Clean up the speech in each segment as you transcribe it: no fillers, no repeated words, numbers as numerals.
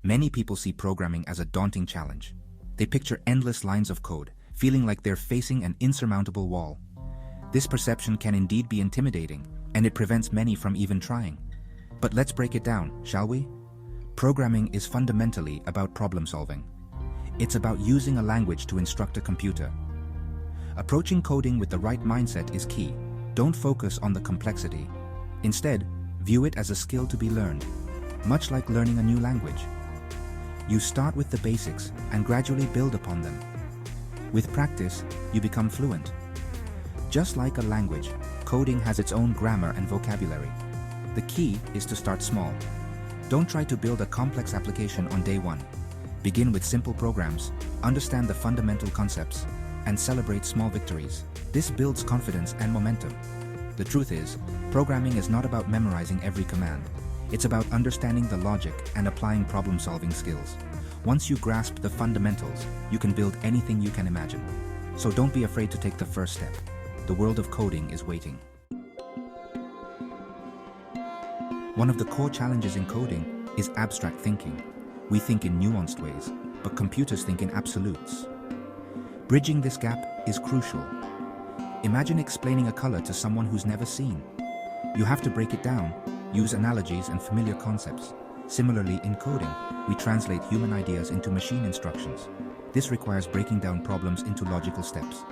Many people see programming as a daunting challenge. They picture endless lines of code, feeling like they're facing an insurmountable wall. This perception can indeed be intimidating, and it prevents many from even trying. But let's break it down, shall we? Programming is fundamentally about problem solving. It's about using a language to instruct a computer. Approaching coding with the right mindset is key. Don't focus on the complexity. Instead, view it as a skill to be learned, much like learning a new language. You start with the basics and gradually build upon them. With practice, you become fluent. Just like a language, coding has its own grammar and vocabulary. The key is to start small. Don't try to build a complex application on day one. Begin with simple programs, understand the fundamental concepts, and celebrate small victories. This builds confidence and momentum. The truth is, programming is not about memorizing every command. It's about understanding the logic and applying problem-solving skills. Once you grasp the fundamentals, you can build anything you can imagine. So don't be afraid to take the first step. The world of coding is waiting. One of the core challenges in coding is abstract thinking. We think in nuanced ways, but computers think in absolutes. Bridging this gap is crucial. Imagine explaining a color to someone who's never seen. You have to break it down, use analogies and familiar concepts. Similarly, in coding, we translate human ideas into machine instructions. This requires breaking down problems into logical steps.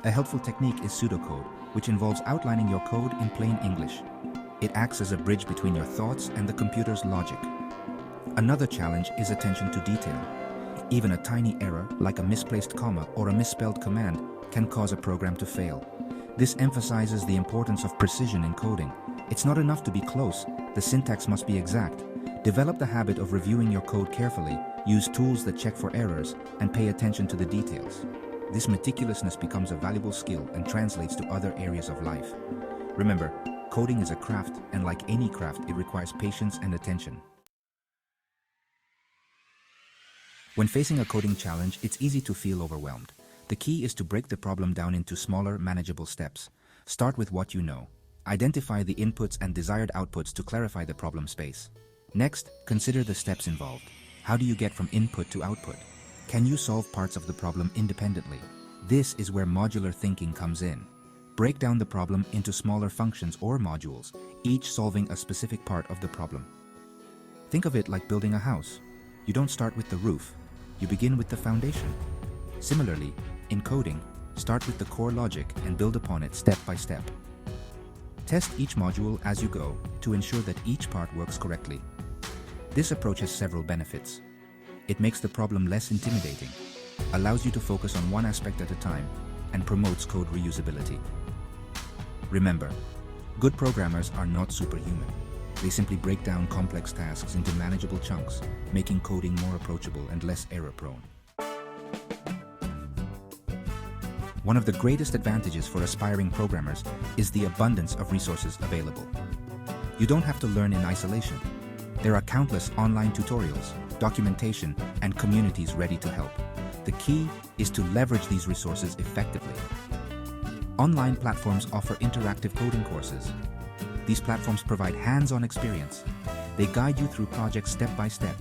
A helpful technique is pseudocode, which involves outlining your code in plain English. It acts as a bridge between your thoughts and the computer's logic. Another challenge is attention to detail. Even a tiny error, like a misplaced comma or a misspelled command, can cause a program to fail. This emphasizes the importance of precision in coding. It's not enough to be close, the syntax must be exact. Develop the habit of reviewing your code carefully, use tools that check for errors, and pay attention to the details. This meticulousness becomes a valuable skill and translates to other areas of life. Remember, coding is a craft, and like any craft, it requires patience and attention. When facing a coding challenge, it's easy to feel overwhelmed. The key is to break the problem down into smaller, manageable steps. Start with what you know. Identify the inputs and desired outputs to clarify the problem space. Next, consider the steps involved. How do you get from input to output? Can you solve parts of the problem independently? This is where modular thinking comes in. Break down the problem into smaller functions or modules, each solving a specific part of the problem. Think of it like building a house. You don't start with the roof. You begin with the foundation. Similarly, in coding, start with the core logic and build upon it step by step. Test each module as you go to ensure that each part works correctly. This approach has several benefits. It makes the problem less intimidating, allows you to focus on one aspect at a time, and promotes code reusability. Remember, good programmers are not superhuman. They simply break down complex tasks into manageable chunks, making coding more approachable and less error-prone. One of the greatest advantages for aspiring programmers is the abundance of resources available. You don't have to learn in isolation. There are countless online tutorials, documentation, and communities ready to help. The key is to leverage these resources effectively. Online platforms offer interactive coding courses. These platforms provide hands-on experience. They guide you through projects step by step.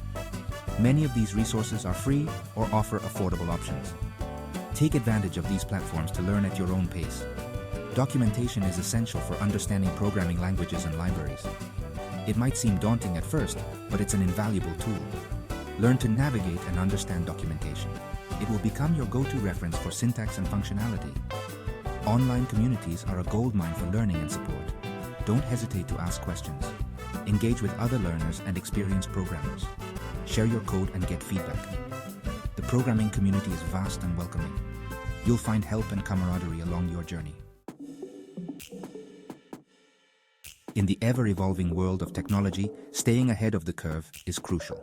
Many of these resources are free or offer affordable options. Take advantage of these platforms to learn at your own pace. Documentation is essential for understanding programming languages and libraries. It might seem daunting at first, but it's an invaluable tool. Learn to navigate and understand documentation. It will become your go-to reference for syntax and functionality. Online communities are a goldmine for learning and support. Don't hesitate to ask questions. Engage with other learners and experienced programmers. Share your code and get feedback. The programming community is vast and welcoming. You'll find help and camaraderie along your journey. In the ever-evolving world of technology, staying ahead of the curve is crucial.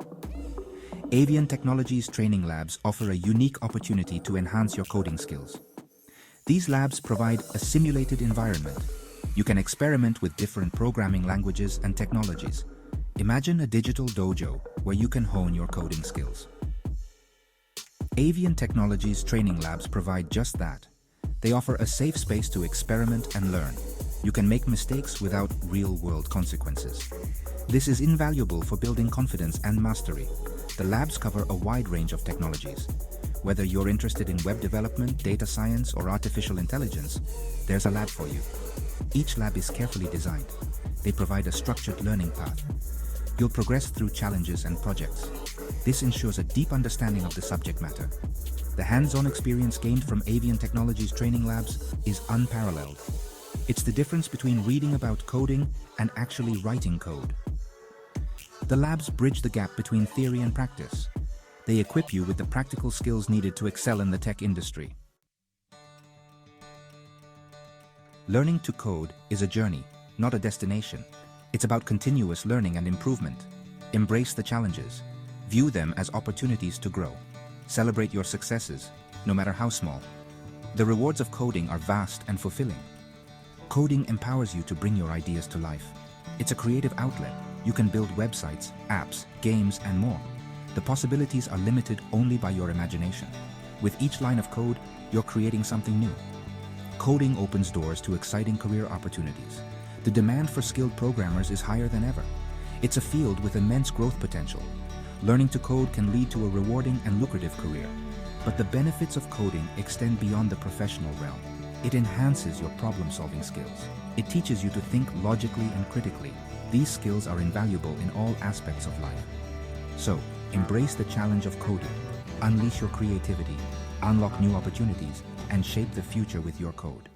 Avian Technologies training labs offer a unique opportunity to enhance your coding skills. These labs provide a simulated environment. You can experiment with different programming languages and technologies. Imagine a digital dojo where you can hone your coding skills. Avian Technologies training labs provide just that. They offer a safe space to experiment and learn. You can make mistakes without real-world consequences. This is invaluable for building confidence and mastery. The The labs cover a wide range of technologies. Whether you're interested in web development, data science, or artificial intelligence, there's a lab for you. Each lab is carefully designed. They provide a structured learning path. You'll progress through challenges and projects. This ensures a deep understanding of the subject matter. The hands-on experience gained from Avian Technologies training labs is unparalleled. It's the difference between reading about coding and actually writing code. The labs bridge the gap between theory and practice. They equip you with the practical skills needed to excel in the tech industry. Learning to code is a journey, not a destination. It's about continuous learning and improvement. Embrace the challenges. View them as opportunities to grow. Celebrate your successes, no matter how small. The rewards of coding are vast and fulfilling. Coding empowers you to bring your ideas to life. It's a creative outlet. You can build websites, apps, games, and more. The possibilities are limited only by your imagination. With each line of code, you're creating something new. Coding opens doors to exciting career opportunities. The demand for skilled programmers is higher than ever. It's a field with immense growth potential. Learning to code can lead to a rewarding and lucrative career. But the benefits of coding extend beyond the professional realm. It enhances your problem-solving skills. It teaches you to think logically and critically. These skills are invaluable in all aspects of life. So, embrace the challenge of coding. Unleash your creativity, unlock new opportunities, and shape the future with your code.